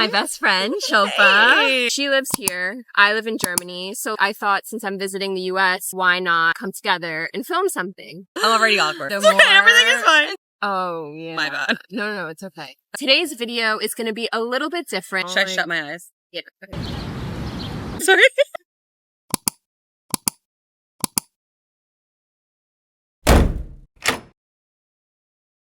my best friend, Shilpa. Hey. She lives here. I live in Germany. So I thought since I'm visiting the US, why not come together and film something? I'm already awkward. It's okay, everything is fine. Oh, yeah. My bad. No, it's okay. Today's video is going to be a little bit different. Should I shut my eyes? Yeah. Okay. Sorry.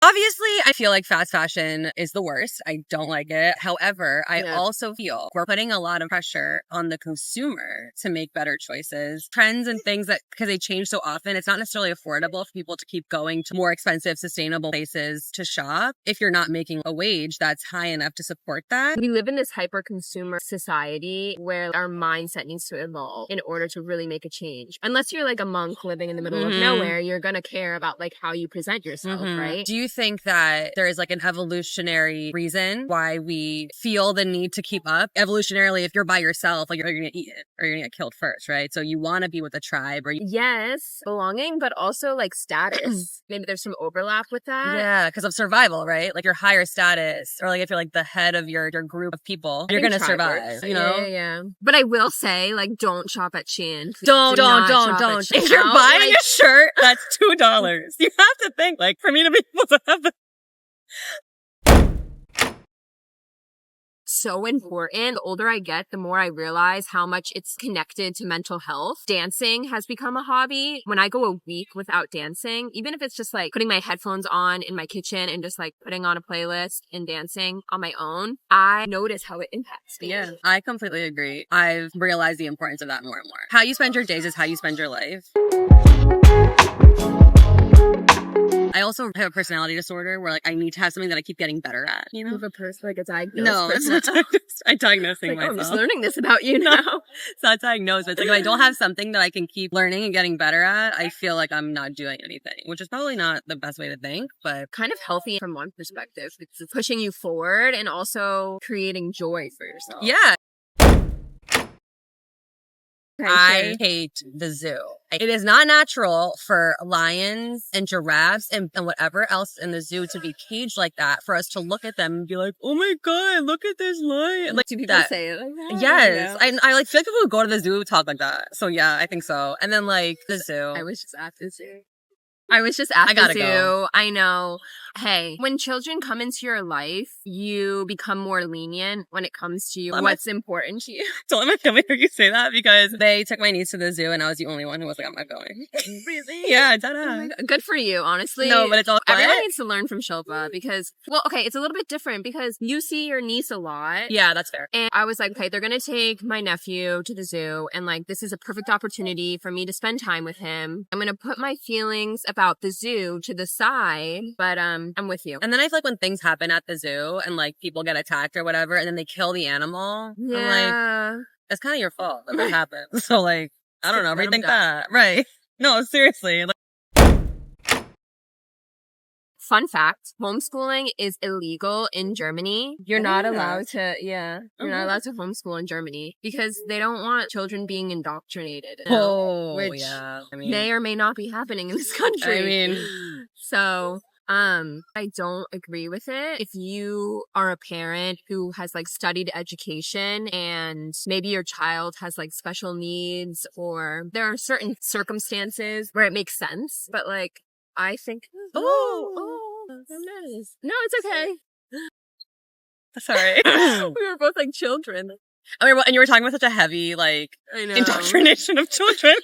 Obviously, I feel like fast fashion is the worst. I don't like it. However, I also feel we're putting a lot of pressure on the consumer to make better choices. Trends and things that, because they change so often, it's not necessarily affordable for people to keep going to more expensive, sustainable places to shop if you're not making a wage that's high enough to support that. We live in this hyper-consumer society where our mindset needs to evolve in order to really make a change. Unless you're like a monk living in the middle of nowhere, you're going to care about like how you present yourself, right? Do you think that there is like an evolutionary reason why we feel the need to keep up? Evolutionarily, if you're by yourself, like you're going to eat it or you're going to get killed first, right? So you want to be with a tribe or yes, belonging, but also like status. Maybe there's some overlap with that. Yeah, because of survival, right? Like your higher status, or like if you're like the head of your group of people, you're going to survive, you know? Yeah. But I will say, like, don't shop at Shein. Don't. If you're buying a shirt, that's $2. You have to think, like, for me to be able to have the so important. The older I get, the more I realize how much it's connected to mental health. Dancing has become a hobby. When I go a week without dancing, even if it's just like putting my headphones on in my kitchen and just like putting on a playlist and dancing on my own, I notice how it impacts me. Yeah, I completely agree. I've realized the importance of that more and more. How you spend your days is how you spend your life. I also have a personality disorder where like I need to have something that I keep getting better at, you know? You have a person like a diagnosis. No, it's not diagnosed. I'm diagnosing like, myself. I'm just learning this about you now. It's not diagnosed, but it's like if I don't have something that I can keep learning and getting better at, I feel like I'm not doing anything, which is probably not the best way to think, but kind of healthy from one perspective. It's pushing you forward and also creating joy for yourself. Yeah. I hate the zoo. It is not natural for lions and giraffes and whatever else in the zoo to be caged like that, for us to look at them and be like, oh my God, look at this lion. Like, do people say it like that? Yes. Yeah. I like feel like people who go to the zoo talk like that. So yeah, I think so. And then like the zoo. I was just at the zoo. I gotta go. I know. Hey, when children come into your life, you become more lenient when it comes to what's important to you. Don't let my family hear you say that, because they took my niece to the zoo and I was the only one who was like, I'm not going. Really? Yeah, oh good for you, honestly. No, but it's all everyone needs to learn from Shilpa because, well, okay, it's a little bit different because you see your niece a lot. Yeah, that's fair. And I was like, okay, they're gonna take my nephew to the zoo and like, this is a perfect opportunity for me to spend time with him. I'm gonna put my feelings about the zoo to the side, but I'm with you. And then I feel like when things happen at the zoo and like people get attacked or whatever and then they kill the animal, yeah, I'm like, it's kind of your fault that that happened. So like, I don't know, rethink that. Right. No, seriously. Fun fact, homeschooling is illegal in Germany. You're not allowed to, you're not allowed to homeschool in Germany because they don't want children being indoctrinated. Which may or may not be happening in this country. I mean, so, I don't agree with it. If you are a parent who has like studied education and maybe your child has like special needs or there are certain circumstances where it makes sense, but like, I think, no, it's okay. Sorry. We were both like children. I mean, and you were talking about such a heavy, like, indoctrination of children.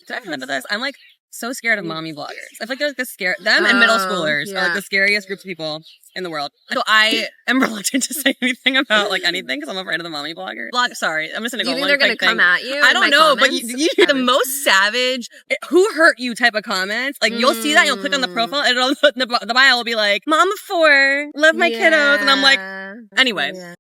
Did I remember this? I'm like so scared of mommy bloggers. I feel like they're like them and middle schoolers are like the scariest groups of people in the world. So I am reluctant to say anything about like anything because I'm afraid of the mommy blogger. Sorry, I'm just gonna go. Do you think they're gonna come at you? I don't know, but you the most savage, who hurt you type of comments. Like you'll see that, you'll click on the profile, and it'll the bio will be like, "Mom of 4, love my kiddos," and I'm like, anyway. Yeah.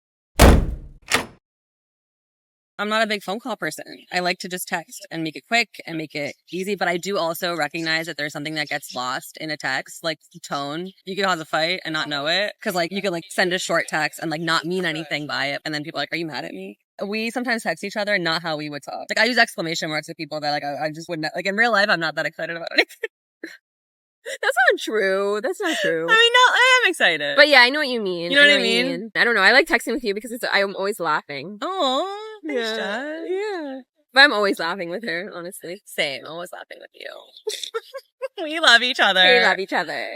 I'm not a big phone call person. I like to just text and make it quick and make it easy. But I do also recognize that there's something that gets lost in a text, like tone. You could cause a fight and not know it. Because like you could like send a short text and like not mean anything by it. And then people are like, are you mad at me? We sometimes text each other, not how we would talk. Like I use exclamation marks with people that like I just wouldn't, like in real life, I'm not that excited about anything. That's not true. That's not true. I mean, no, I am excited. But yeah, I know what you mean. You know what I mean? I don't know. I like texting with you because I'm always laughing. Oh, thanks, Jazz. Yeah. But I'm always laughing with her, honestly. Same. Always laughing with you. We love each other. We love each other.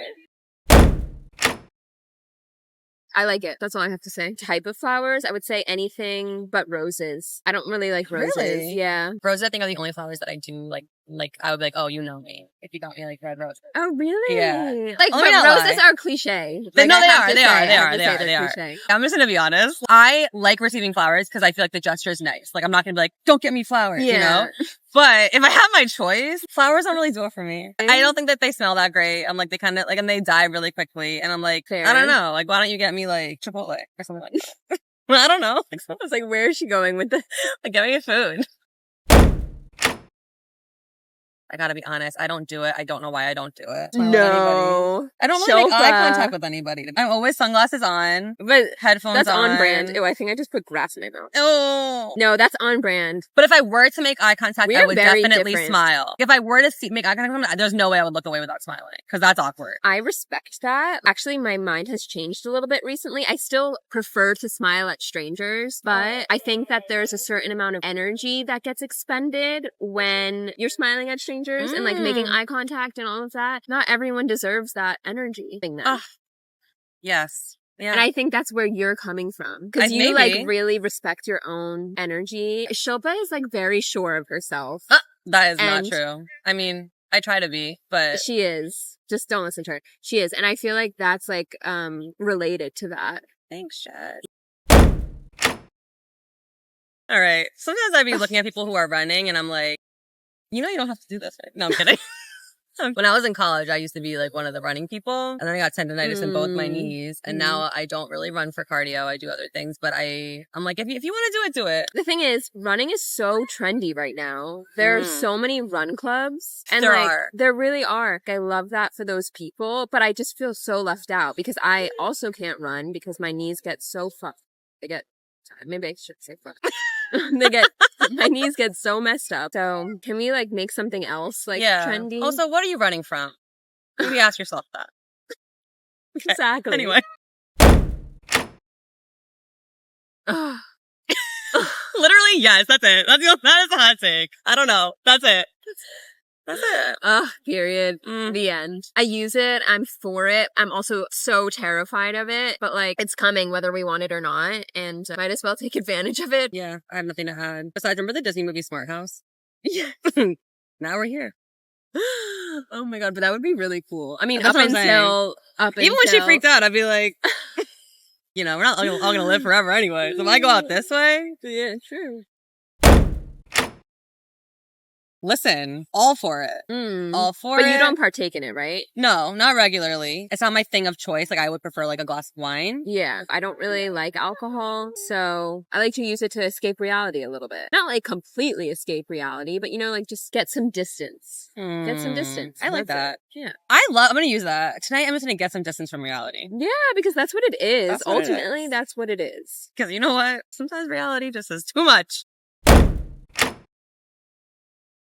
I like it. That's all I have to say. Type of flowers, I would say anything but roses. I don't really like roses. Really? Yeah. Roses, I think, are the only flowers that I do like. Like, I would be like, oh, you know me. If you got me, like, red roses. Oh, really? Yeah. Like, But roses are cliche. They Like, are. They are. I'm just gonna be honest. I like receiving flowers because I feel like the gesture is nice. Like, I'm not gonna be like, don't get me flowers, you know? But if I have my choice, flowers don't really do it for me. I don't think that they smell that great. I'm like, they kind of, like, and they die really quickly. And I'm like, Fair. I don't know. Like, why don't you get me, like, Chipotle or something like that? I don't know. I was like, where is she going with this? Like, get me food. I gotta be honest. I don't do it. I don't know why I don't do it. No. I don't really make eye contact with anybody. I'm always sunglasses on, but headphones that's on. on brand. Oh, I think I just put grass in my mouth. Oh. No, that's on brand. But if I were to make eye contact, I would definitely different. smile. If I were to make eye contact, there's no way I would look away without smiling because that's awkward. I respect that. Actually, my mind has changed a little bit recently. I still prefer to smile at strangers, but I think that there's a certain amount of energy that gets expended when you're smiling at strangers and like making eye contact and all of that. Not everyone deserves that energy. Yes. Yeah. And I think that's where you're coming from. Because you like really respect your own energy. Shilpa is like very sure of herself. That is not true. I mean, I try to be, but she is. Just don't listen to her. She is. And I feel like that's like related to that. Thanks, Chad. All right. Sometimes I'd be looking at people who are running and I'm like, you know, you don't have to do this, right? No, I'm kidding. When I was in college, I used to be like one of the running people. And then I got tendonitis in both my knees. And now I don't really run for cardio. I do other things. But I'm like, if you want to do it, do it. The thing is, running is so trendy right now. There are so many run clubs. And there really are. I love that for those people. But I just feel so left out because I also can't run because my knees get so fucked. Maybe I should say fucked. My knees get so messed up. So can we like make something else like trendy? Also, what are you running from? Maybe ask yourself that. Exactly. Anyway. Literally, yes, that's it. That is a hot take. I don't know. That's it. That's it. Period. The end. I use it. I'm for it. I'm also so terrified of it, but like it's coming whether we want it or not, and might as well take advantage of it. Yeah, I have nothing to add. Besides, remember the Disney movie Smart House? Yeah. Now we're here. Oh my god, but that would be really cool. I mean, That's even when she freaked out, I'd be like, you know, we're not all gonna live forever anyway. So if I go out this way, yeah, true. Listen, all for it. All for it. But you don't partake in it, right? No, not regularly. It's not my thing of choice. Like, I would prefer, like, a glass of wine. Yeah. I don't really like alcohol, so I like to use it to escape reality a little bit. Not, like, completely escape reality, but, you know, like, just get some distance. Get some distance. I like that. Yeah. I'm gonna use that. Tonight, I'm just gonna get some distance from reality. Yeah, because that's what it is. Ultimately, that's what it is. Because you know what? Sometimes reality just is too much.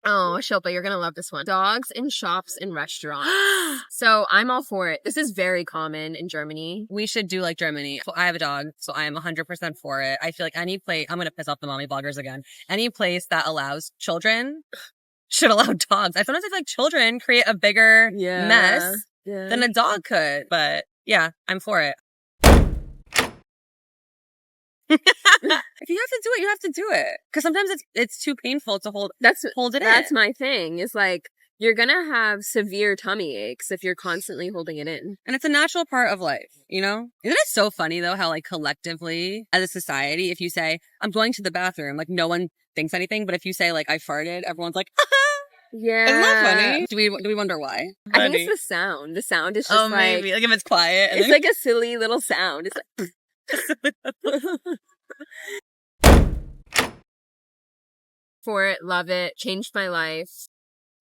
Oh, Shilpa, you're going to love this one. Dogs in shops and restaurants. So I'm all for it. This is very common in Germany. We should do like Germany. So I have a dog, so I am 100% for it. I feel like any place, I'm going to piss off the mommy bloggers again. Any place that allows children should allow dogs. I sometimes feel like children create a bigger mess than a dog could. But yeah, I'm for it. If you have to do it, you have to do it. Because sometimes it's too painful to hold it in. That's my thing. Is like, you're going to have severe tummy aches if you're constantly holding it in. And it's a natural part of life, you know? Isn't it so funny, though, how, like, collectively, as a society, if you say, I'm going to the bathroom, like, no one thinks anything. But if you say, like, I farted, everyone's like, yeah. Isn't that funny? Do we wonder why? I think it's the sound. The sound is just maybe. Like, if it's quiet. It's like a silly little sound. It's like... For it, love it, changed my life.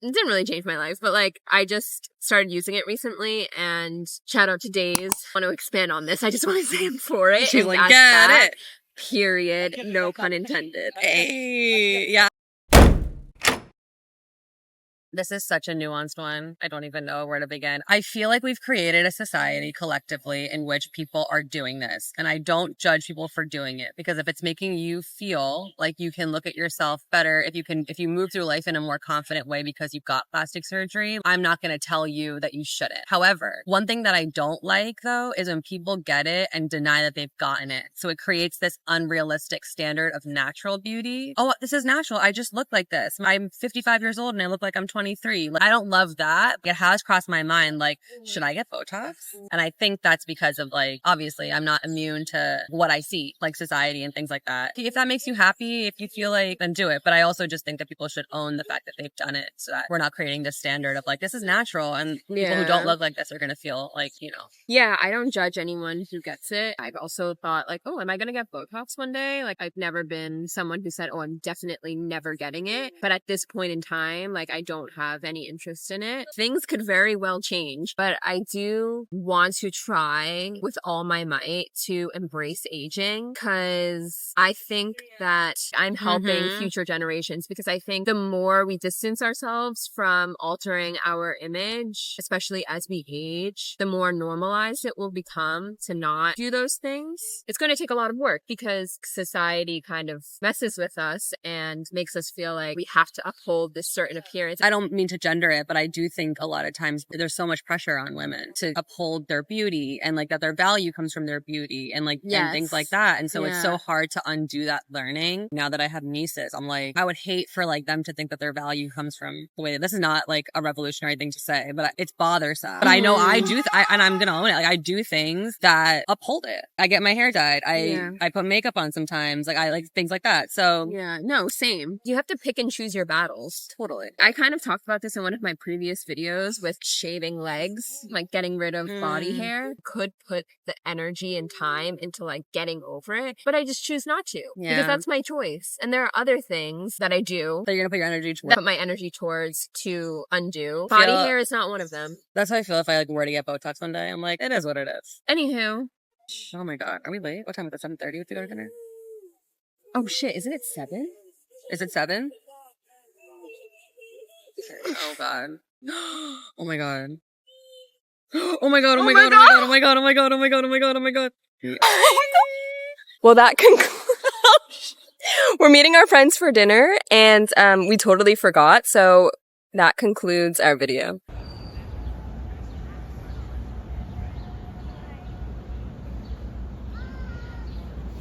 It didn't really change my life, but like I just started using it recently, and shout out to Days. I want to expand on this. I just want to say I'm for it. She's like, get it. Period. No pun intended. Hey, yeah. This is such a nuanced one. I don't even know where to begin. I feel like we've created a society collectively in which people are doing this. And I don't judge people for doing it, because if it's making you feel like you can look at yourself better, if you move through life in a more confident way because you've got plastic surgery, I'm not going to tell you that you shouldn't. However, one thing that I don't like though is when people get it and deny that they've gotten it. So it creates this unrealistic standard of natural beauty. Oh, this is natural. I just look like this. I'm 55 years old and I look like I'm 23. Like, I don't love that. It has crossed my mind, like, should I get Botox? And I think that's because of, like, obviously I'm not immune to what I see, like society and things like that. If that makes you happy, if you feel like, then do it. But I also just think that people should own the fact that they've done it, so that we're not creating this standard of like, this is natural, and people who don't look like this are going to feel like, you know. Yeah, I don't judge anyone who gets it. I've also thought like, oh, am I going to get Botox one day? Like, I've never been someone who said, oh, I'm definitely never getting it. But at this point in time, like, I don't have any interest in it. Things could very well change, but I do want to try with all my might to embrace aging, because I think that I'm helping future generations, because I think the more we distance ourselves from altering our image, especially as we age, the more normalized it will become to not do those things. It's going to take a lot of work because society kind of messes with us and makes us feel like we have to uphold this certain appearance. I don't mean to gender it, but I do think a lot of times there's so much pressure on women to uphold their beauty, and like that their value comes from their beauty, and like and things like that. And so it's so hard to undo that learning. Now that I have nieces, I'm like, I would hate for like them to think that their value comes from the way that, this is not like a revolutionary thing to say, but it's bothersome. But I know I do, and I'm gonna own it. Like, I do things that uphold it. I get my hair dyed. I put makeup on sometimes. Like, I like things like that. So yeah, no, same. You have to pick and choose your battles. Totally. I kind of talked about this in one of my previous videos with shaving legs, like getting rid of body hair. Could put the energy and time into like getting over it, but I just choose not to because that's my choice. And there are other things that I do that you're gonna put your energy towards. Put my energy towards to undo. Body hair is not one of them. That's how I feel if I like were to get Botox one day. I'm like, it is what it is. Anywho. Oh my god, are we late? What time is it? 7:30 with you go to dinner? Oh shit, isn't it 7? Is it 7? Oh god. Oh my god. Oh my god, oh my god, oh my god, oh my god, oh my god, oh my god, oh my god, oh my god. Well, that concludes. We're meeting our friends for dinner, and we totally forgot, so that concludes our video.